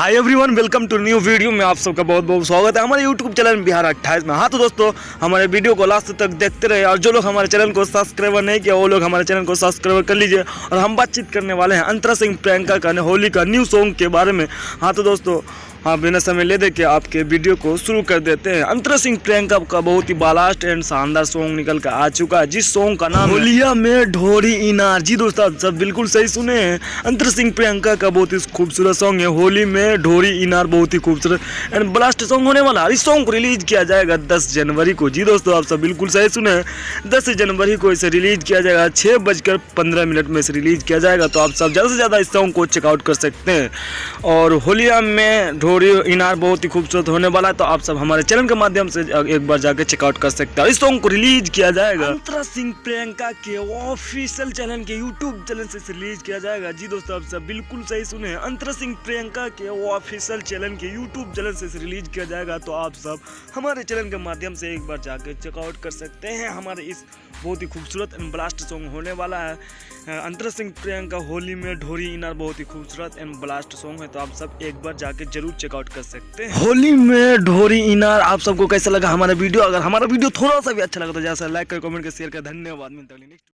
Hi everyone, welcome to new video में आप सबका बहुत बहुत स्वागत है हमारे यूट्यूब चैनल बिहार 28 में। हाँ तो दोस्तों, हमारे वीडियो को लास्ट तक देखते रहे और जो लोग हमारे चैनल को सब्सक्राइबर नहीं किया वो लोग हमारे चैनल को सब्सक्राइबर कर लीजिए। और हम बातचीत करने वाले हैं अंतरा सिंह प्रियंका का होली का न्यू सॉन्ग के बारे में। हाँ तो दोस्तों, हाँ बिना समय ले दे के आपके वीडियो को शुरू कर देते हैं। अंतरा सिंह प्रियंका का बहुत ही बालास्ट एंड शानदार सॉन्ग निकल कर आ चुका है, जिस सॉन्ग का नाम होलिया में ढोरी इनार। जी दोस्तों, आप सब बिल्कुल सही सुने हैं। अंतरा सिंह प्रियंका का बहुत ही खूबसूरत सॉन्ग है होली में ढोरी इनार, बहुत ही खूबसूरत एंड ब्लास्ट सॉन्ग होने वाला है। इस सॉन्ग को रिलीज किया जाएगा 10 जनवरी को। जी दोस्तों, आप सब बिल्कुल सही सुने हैं, 10 जनवरी को इसे रिलीज किया जाएगा। 6:15 में इसे रिलीज किया जाएगा। तो आप सब ज़्यादा से ज़्यादा इस सॉन्ग को चेकआउट कर सकते हैं। और होलिया में ढोरी इनार बहुत ही खूबसूरत होने वाला है। तो आप सब हमारे चैनल के माध्यम से एक बार जाकर चेकआउट कर सकते हैं। इस सॉन्ग को रिलीज किया जाएगा अंतरा सिंह प्रियंका के ऑफिशियल चैनल के यूट्यूब चैनल से रिलीज किया जाएगा। जी दोस्तों, आप सब बिल्कुल सही सुने, अंतरा सिंह प्रियंका के ऑफिशियल चैनल के यूट्यूब चैनल से रिलीज किया जाएगा। तो आप सब हमारे चैनल के माध्यम से एक बार जाकर चेकआउट कर सकते हैं। हमारे इस बहुत ही खूबसूरत एंड ब्लास्ट सॉन्ग होने वाला है। अंतरा सिंह प्रियंका होली में ढोरी इनार बहुत ही खूबसूरत एंड ब्लास्ट सॉन्ग है। तो आप सब एक बार जाके जरूर चेकआउट कर सकते हैं। होली में ढोरी इनार आप सबको कैसा लगा हमारा वीडियो? अगर हमारा वीडियो थोड़ा सा भी अच्छा लगा तो जैसा लाइक कर, कमेंट कर, शेयर कर। धन्यवाद। मिलते हैं नेक्स्ट